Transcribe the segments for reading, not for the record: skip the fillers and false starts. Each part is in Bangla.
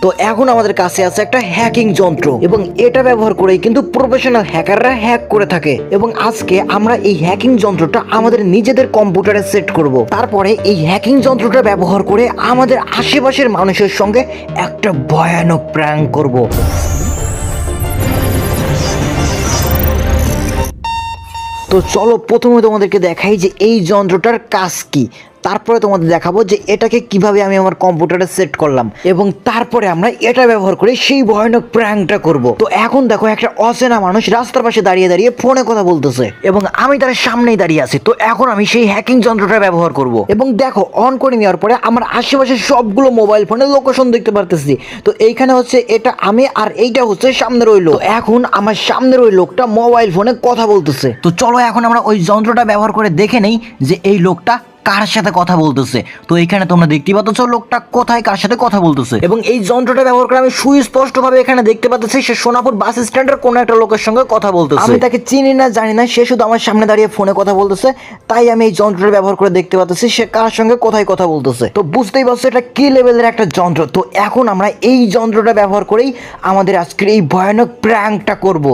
তো এখন আমাদের কাছে আছে একটা হ্যাকিং যন্ত্র এবং এটা ব্যবহার করেই কিন্তু প্রফেশনাল হ্যাকাররা হ্যাক করে থাকে। এবং আজকে আমরা এই হ্যাকিং যন্ত্রটা আমাদের নিজেদের কম্পিউটারে সেট করব। তারপরে এই হ্যাকিং যন্ত্রটা ব্যবহার করে আমাদের আশেপাশের মানুষের সঙ্গে একটা ভয়ানক প্র্যাঙ্ক করব। তো চলো প্রথমে তোমাদেরকে দেখাই যে এই যন্ত্রটার কাজ কি, তারপরে তোমাদের দেখাবো যে এটাকে কিভাবে আমি আমার কম্পিউটারে সেট করলাম এবং তারপরে আমরা এটা ব্যবহার করে সেই ভয়ানক প্র্যাঙ্কটা করব। তো এখন দেখো একটা অচেনা মানুষ রাস্তার পাশে দাঁড়িয়ে দাঁড়িয়ে ফোনে কথা বলতেছে এবং আমি তার সামনেই দাঁড়িয়ে আছি। তো এখন আমি সেই হ্যাকিং যন্ত্রটা ব্যবহার করব এবং দেখো অন করে নেওয়ার পরে আমার আশেপাশে সবগুলো মোবাইল ফোনের লোকেশন দেখতে পারতেছি। তো এইখানে হচ্ছে এটা আমি আর এইটা হচ্ছে সামনের ওই লোক। এখন আমার সামনের ওই লোকটা মোবাইল ফোনে কথা বলতেছে। তো চলো এখন আমরা ওই যন্ত্রটা ব্যবহার করে দেখে নেই যে এই লোকটা কার সাথে কথা বলতেছে। তো এখানে তোমরা দেখতে পাচ্ছ লোকটা কোথায় কার সাথে কথা বলতেছে এবং এই যন্ত্রটা ব্যবহার করে আমি সুস্পষ্ট ভাবে এখানে দেখতে পাচ্ছি সে সোনাপুর বাস স্ট্যান্ডের কোন একটা লোকের সঙ্গে কথা বলতেছে। আমি তাকে চিনি না জানি না, সে শুধু আমার সামনে দাঁড়িয়ে ফোনে কথা বলতেছে, তাই আমি এই যন্ত্রটা ব্যবহার করে দেখতে পাচ্ছি সে কার সঙ্গে কোথায় কথা বলতেছে। তো বুঝতেই পারছো এটা কি লেভেলের একটা যন্ত্র। তো এখন আমরা এই যন্ত্রটা ব্যবহার করেই আমাদের আজকের এই ভয়ানক প্র্যাঙ্কটা করব।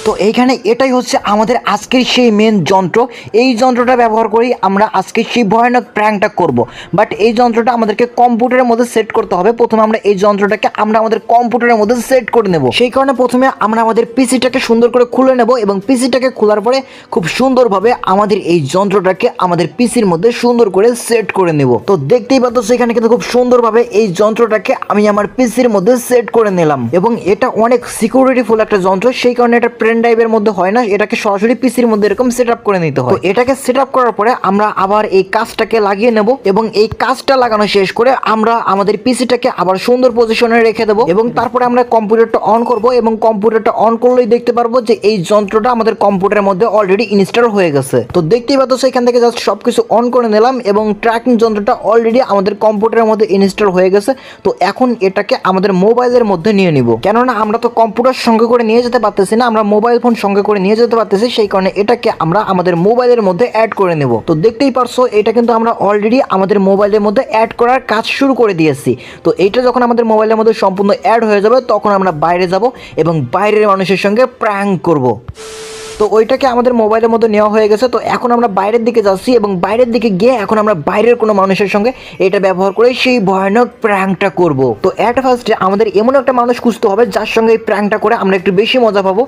তো এইখানে এটাই হচ্ছে আমাদের আজকের সেই মেন যন্ত্র। এই যন্ত্রটা ব্যবহার করেই আমরা আজকে সেই ভয়ানক প্র্যাঙ্কটা করব। বাট এই যন্ত্রটা আমাদেরকে কম্পিউটারের মধ্যে সেট করতে হবে। প্রথমে আমরা এই যন্ত্রটাকে আমাদের কম্পিউটারের মধ্যে সেট করে নেব। সেই কারণে প্রথমে আমরা আমাদের পিসিটাকে সুন্দর করে খুলে নেব এবং পিসিটাকে খোলার পরে খুব সুন্দরভাবে আমাদের এই যন্ত্রটাকে আমাদের পিসির মধ্যে সুন্দর করে সেট করে নেব। তো দেখতেই পাচ্ছ সেখানে কিন্তু খুব সুন্দরভাবে এই যন্ত্রটাকে আমি আমার পিসির মধ্যে সেট করে নিলাম এবং এটা অনেক সিকিউরিটিফুল একটা যন্ত্র। সেই কারণে এটা পেন ড্রাইভের মধ্যে হয় না, এটাকে সরাসরি পিসির মধ্যে এরকম সেটআপ করে নিতে হয়। তো এটাকে সেটআপ করার পরে আমরা আবার এই কাজটাকে লাগিয়ে নেব এবং এই কাজটা লাগানো শেষ করে আমরা আমাদের পিসিটাকে আবার সুন্দর পজিশনে রেখে দেব এবং তারপরে আমরা কম্পিউটারটা অন করব এবং কম্পিউটারটা অন করলেই দেখতে পারবো যে এই যন্ত্রটা আমাদের কম্পিউটারের মধ্যে অলরেডি ইনস্টল হয়ে গেছে। তো দেখতেই পাচ্ছ এখান থেকে জাস্ট সবকিছু অন করে নিলাম এবং ট্র্যাকিং যন্ত্রটা অলরেডি আমাদের কম্পিউটারের মধ্যে ইনস্টল হয়ে গেছে। তো এখন এটাকে আমাদের মোবাইলের মধ্যে নিয়ে নিব, কেননা আমরা তো কম্পিউটার সঙ্গে করে নিয়ে যেতে পারতেছি না, আমরা মোবাইল ফোন সঙ্গে করে নিয়ে যেতে পারতেছি। সেই কারণে এটাকে আমরা আমাদের মোবাইলের মধ্যে অ্যাড করে নেব। তো দেখতেই পারছো এটা কিন্তু আমরা অলরেডি আমাদের মোবাইলের মধ্যে অ্যাড করার কাজ শুরু করে দিয়েছি। তো এটা যখন আমাদের মোবাইলের মধ্যে সম্পূর্ণ অ্যাড হয়ে যাবে তখন আমরা বাইরে যাব এবং বাইরের মানুষের সঙ্গে প্র্যাঙ্ক করব। তো ওইটাকে আমাদের মোবাইলের মধ্যে নেওয়া হয়ে গেছে। তো এখন আমরা বাইরের দিকে যাচ্ছি এবং বাইরের দিকে গিয়ে এখন আমরা বাইরের কোনো মানুষের সঙ্গে এটা ব্যবহার করে সেই ভয়ানক প্র্যাঙ্কটা করব। তো অ্যাট ফার্স্টে আমাদের এমন একটা মানুষ খুঁজতে হবে যার সঙ্গে এই প্র্যাঙ্কটা করে আমরা একটু বেশি মজা পাবো।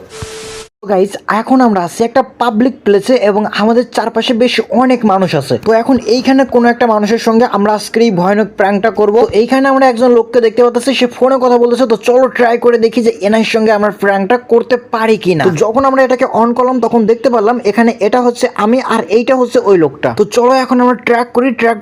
গাইস এখন আমরা আছি একটা পাবলিক প্লেসে এবং আমাদের চারপাশে বেশ অনেক মানুষ আছে। তো এখন এইখানে কোনো একটা মানুষের সঙ্গে আমরা আজকে এই ভয়ানক প্র্যাঙ্কটা করব। এইখানে আমরা একজন লোককে দেখতে পাচ্ছি সে ফোনে কথা বলতেছে। তো চলো ট্রাই করে দেখি যে এনার সঙ্গে আমরা প্র্যাঙ্কটা করতে পারি কিনা। তো যখন আমরা এটাকে অন করলাম তখন দেখতে পারলাম এখানে এটা হচ্ছে আমি আর এইটা হচ্ছে ওই লোকটা। তো চলো এখন আমরা ট্র্যাক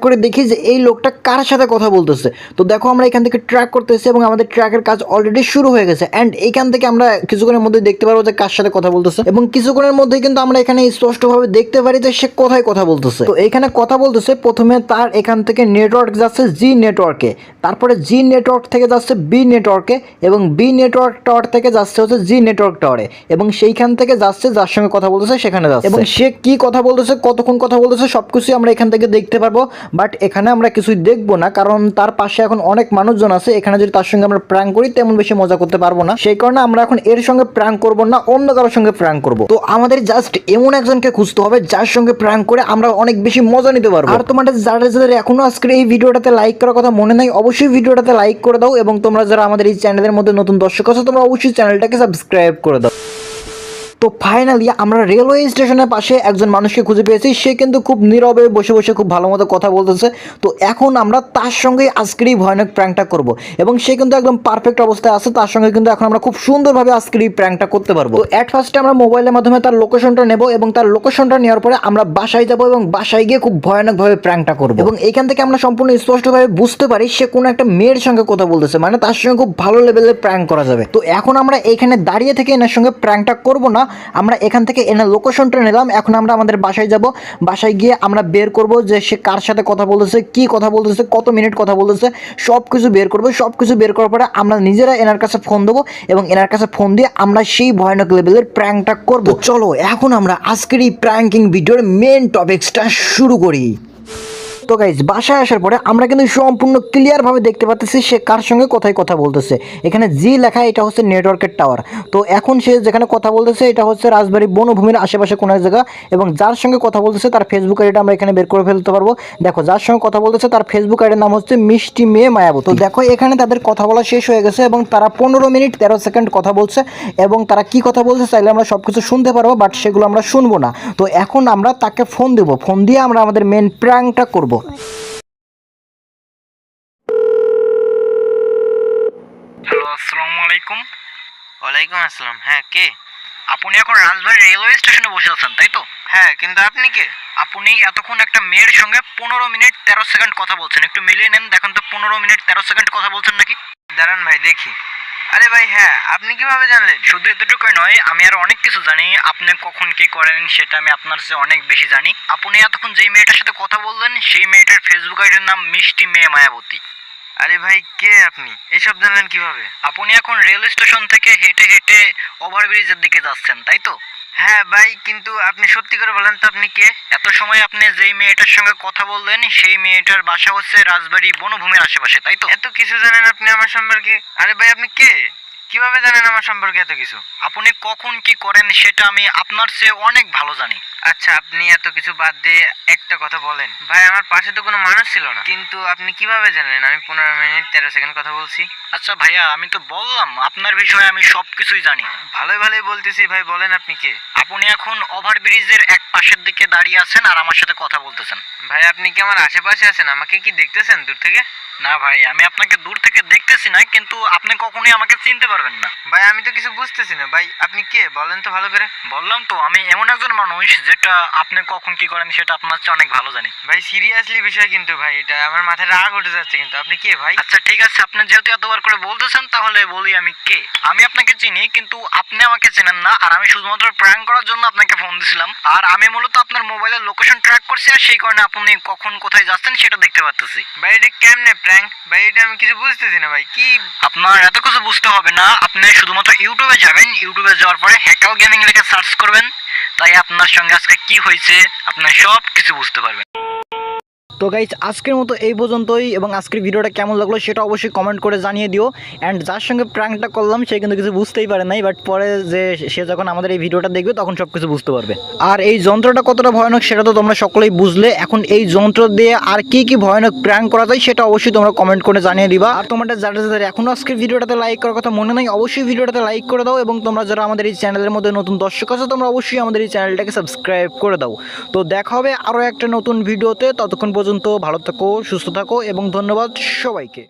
করে দেখি যে এই লোকটা কার সাথে কথা বলতেছে। তো দেখো আমরা এখান থেকে ট্র্যাক করতেছি এবং আমাদের ট্র্যাকের কাজ অলরেডি শুরু হয়ে গেছে এন্ড এইখান থেকে আমরা কিছুক্ষণের মধ্যে দেখতে পারবো যে কার সাথে কথা বলতেছে এবং কিছুক্ষণের মধ্যে কিন্তু আমরা এখানে স্পষ্টভাবে দেখতে পারি যে সে কোথায় কথা বলতেছে। তো এখানে কথা বলতেছে প্রথমে তার এখান থেকে নেটওয়ার্ক যাচ্ছে জি নেটওয়ার্কে, তারপরে জি নেটওয়ার্ক থেকে যাচ্ছে বি নেটওয়ার্কে এবং বি নেটওয়ার্ক টাওয়ার থেকে যাচ্ছে হচ্ছে জি নেটওয়ার্ক টাওয়ারে এবং সেইখান থেকে যাচ্ছে যার সঙ্গে কথা বলতেছে সেখানে যাচ্ছে এবং সে কি কথা বলতেছে কতক্ষণ কথা বলতেছে সবকিছু আমরা এখান থেকে দেখতে পারবো। বাট এখানে আমরা কিছুই দেখবো না কারণ তার পাশে এখন অনেক মানুষজন আছে। এখানে যদি তার সঙ্গে আমরা প্র্যাঙ্ক করি তেমন বেশি মজা করতে পারবো না। সেই কারণে আমরা এখন এর সঙ্গে প্র্যাঙ্ক করবো না, অন্য কারোর সঙ্গে প্র্যাঙ্ক করবো। তো আমাদের জাস্ট এমন একজনকে খুঁজতে হবে যার সঙ্গে প্র্যাঙ্ক করে আমরা অনেক বেশি মজা নিতে পারবো। আর তোমাদের যারা যারা এখনো আজকের এই ভিডিওটাতে লাইক করার কথা মনে নাই অবশ্যই ভিডিওটাতে লাইক করে দাও এবং তোমরা যারা আমাদের এই চ্যানেলের মধ্যে নতুন দর্শক আছো তোমরা অবশ্যই চ্যানেলটাকে সাবস্ক্রাইব করে দাও। তো ফাইনালি আমরা রেলওয়ে স্টেশনের পাশে একজন মানুষকে খুঁজে পেয়েছি। সে কিন্তু খুব নীরবে বসে বসে খুব ভালো মতো কথা বলতেছে। তো এখন আমরা তার সঙ্গে আজকের এই ভয়ানক প্র্যাঙ্কটা করব এবং সে কিন্তু একদম পারফেক্ট অবস্থায় আছে। তার সঙ্গে কিন্তু এখন আমরা খুব সুন্দরভাবে আজকের এই প্র্যাঙ্কটা করতে পারবো। তো অ্যাট ফার্স্টে আমরা মোবাইলের মাধ্যমে তার লোকেশনটা নেব এবং তার লোকেশনটা নেওয়ার পরে আমরা বাসায় যাব এবং বাসায় গিয়ে খুব ভয়ানকভাবে প্র্যাঙ্কটা করব এবং এইখান থেকে আমরা সম্পূর্ণ স্পষ্টভাবে বুঝতে পারি সে কোনো একটা মেয়ের সঙ্গে কথা বলতেছে, মানে তার সঙ্গে খুব ভালো লেভেলের প্র্যাঙ্ক করা যাবে। তো এখন আমরা এইখানে দাঁড়িয়ে থেকে এনার সঙ্গে প্র্যাঙ্কটা করব না, আমরা এখান থেকে এনার লোকেশনটা নিলাম। এখন আমরা আমাদের বাসায় যাব, বাসায় গিয়ে আমরা বের করব যে সে কার সাথে কথা বলতেছে, কি কথা বলতেছে, কত মিনিট কথা বলতেছে, সব কিছু বের করবো। সব কিছু বের করার পরে আমরা নিজেরা এনার কাছে ফোন দেবো এবং এনার কাছে ফোন দিয়ে আমরা সেই ভয়ানক লেভেলের প্র্যাঙ্কটা করব। চলো এখন আমরা আজকের এই প্র্যাঙ্কিং ভিডিওর মেন টপিকসটা শুরু করি। তো গাইজ বাসায় আসার পরে আমরা কিন্তু সম্পূর্ণ ক্লিয়ারভাবে দেখতে পাচ্ছি সে কার সঙ্গে কোথায় কথা বলতেছে। এখানে জি লেখা, এটা হচ্ছে নেটওয়ার্কের টাওয়ার। তো এখন সে যেখানে কথা বলতেছে এটা হচ্ছে রাজবাড়ী বনভূমির আশেপাশে কোনো এক জায়গা, এবং যার সঙ্গে কথা বলতেছে তার ফেসবুক আইডিটা আমরা এখানে বের করে ফেলতে পারবো। দেখো যার সঙ্গে কথা বলতেছে তার ফেসবুক আইডির নাম হচ্ছে মিষ্টি মেয়ে মায়াবতী। তো দেখো এখানে তাদের কথা বলা শেষ হয়ে গেছে এবং তারা 15 মিনিট 13 সেকেন্ড কথা বলছে, এবং তারা কি কথা বলছে চাইলে আমরা সব কিছু শুনতে পারবো, বাট সেগুলো আমরা শুনবো না। তো এখন আমরা তাকে ফোন দেবো, ফোন দিয়ে আমরা আমাদের মেন প্র্যাঙ্কটা করবো। হ্যালো, আসসালামু আলাইকুম। ওয়ালাইকুম আসসালাম। হ্যাঁ, কে? আপনি এখন রাজবাড়ী রেলওয়ে স্টেশনে বসে আছেন, তাই তো? হ্যাঁ, কিন্তু আপনি কে? আপনি এতক্ষণ একটা মেয়ের সঙ্গে 15 মিনিট 13 সেকেন্ড কথা বলছেন। একটু মিলিয়ে নেন, দেখেন তো 15 মিনিট 13 সেকেন্ড কথা বলছেন নাকি। দাঁড়ান ভাই, দেখি। আরে ভাই, হ্যাঁ, আপনি কিভাবে জানলেন? শুধু এতটুকুই নয়, আমি আর অনেক কিছু জানি। আপনি কখন কি করেন সেটা আমি আপনার চেয়ে অনেক বেশি জানি। আপনি এতক্ষণ যেই মেয়েটার সাথে কথা বললেন সেই মেয়েটার ফেসবুক আইডির নাম মিষ্টি মেয়ে মায়াবতী। আরে ভাই, কে আপনি? এসব জানলেন কিভাবে? আপনি এখন রেল স্টেশন থেকে হেঁটে হেঁটে ওভারব্রিজের দিকে যাচ্ছেন, তাই তো? হ্যাঁ ভাই, কিন্তু আপনি সত্যি করে বলেন তো আপনি কে? এত সময় আপনি যেই মেয়েটার সঙ্গে কথা বললেন সেই মেয়েটার বাসা হচ্ছে রাজবাড়ী বনভূমির আশেপাশে, তাই তো? এত কিছু জানেন আপনি আমার সম্পর্কে? আরে ভাই, আপনি কে? কিভাবে জানেন আমার সম্পর্কে এত কিছু? আপনি কখন কি করেন সেটা আমি আপনার চেয়ে অনেক ভালো জানি। আচ্ছা, আপনি এত কিছু বাদ দিয়ে একটা কথা বলেন। ভাই, আমার পাশে তো কোনো মানুষ ছিল না, কিন্তু আপনি কিভাবে জানলেন আমি 15 মিনিট 13 সেকেন্ড কথা বলছি? আচ্ছা ভাইয়া, আমি তো বললাম আপনার বিষয়ে আমি সব কিছুই জানি। ভালোই ভালোই বলতেছি ভাই, বলেন আপনি কে? আপনি এখন ওভারব্রিজের এক পাশের দিকে দাঁড়িয়ে আছেন আর আমার সাথে কথা বলতেছেন। ভাই, আপনি কি আমার আশেপাশে আছেন? আমাকে কি দেখতেছেন দূর থেকে? না ভাই, আমি আপনাকে দূর থেকে দেখতেছি না, কিন্তু আপনি কখনোই আমাকে চিনতে পারবেন না। ভাই, আমি তো কিছু বুঝতেছি না। ভাই, আপনি কে বলেন তো ভালো করে। বললাম তো, আমি এমন একজন মানুষ যেটা আপনি কখন কি করেন সেটা আপনার চেয়ে অনেক ভালো জানি। ভাই, সিরিয়াসলি বিষয় কিন্তু ভাই, এটা আমার মাথায় রাগ উঠে যাচ্ছে। কিন্তু আপনি কে ভাই? আচ্ছা ঠিক আছে, আপনি যেহেতু এতবার করে বলতেছেন তাহলে বলি আমি কে। আমি আপনাকে চিনি, কিন্তু আপনি আমাকে চেনেন না, আর আমি শুধুমাত্র প্র্যাঙ্ক করার জন্য আপনাকে ফোন দিছিলাম। আর আমি মূলত আপনার মোবাইলের লোকেশন ট্র্যাক করছি, আর সেই কারণে আপনি কখন কোথায় যাচ্ছেন সেটা দেখতে পাচ্ছি। ভাই, এটা কেমনে প্র্যাঙ্ক? ভাই, এটা আমি কিছু বুঝতেছি না ভাই। কি? আপনার এত কিছু বুঝতে হবে না, আপনি শুধুমাত্র ইউটিউবে যাবেন, ইউটিউবে যাওয়ার পরে হ্যাকাল গেমিং লিখে সার্চ করবেন, তাই আপনার সঙ্গে আজকে কি হয়েছে আপনি সব কিছু বুঝতে পারবেন। তো গাইজ আজকের মতো এই পর্যন্তই, এবং আজকের ভিডিওটা কেমন লাগলো সেটা অবশ্যই কমেন্ট করে জানিয়ে দিও। অ্যান্ড যার সঙ্গে প্র্যাঙ্কটা করলাম সে কিন্তু কিছু বুঝতেই পারে নাই, বাট পরে যে সে যখন আমাদের এই ভিডিওটা দেখবে তখন সব কিছু বুঝতে পারবে। আর এই যন্ত্রটা কতটা ভয়ানক সেটা তো তোমরা সকলেই বুঝলে। এখন এই যন্ত্র দিয়ে আর কি কি ভয়ানক প্র্যাঙ্ক করা যায় সেটা অবশ্যই তোমরা কমেন্ট করে জানিয়ে দিবা। আর তোমাদের যারা যারা এখনও আজকের ভিডিওটাতে লাইক করার কথা মনে নাই, অবশ্যই ভিডিওটাতে লাইক করে দাও, এবং তোমরা যারা আমাদের এই চ্যানেলের মধ্যে নতুন দর্শক আছো তোমরা অবশ্যই আমাদের এই চ্যানেলটাকে সাবস্ক্রাইব করে দাও। তো দেখা হবে আরও একটা নতুন ভিডিওতে, ততক্ষণ পর্যন্ত ভালো থাকো, সুস্থ থাকো, এবং ধন্যবাদ সবাইকে।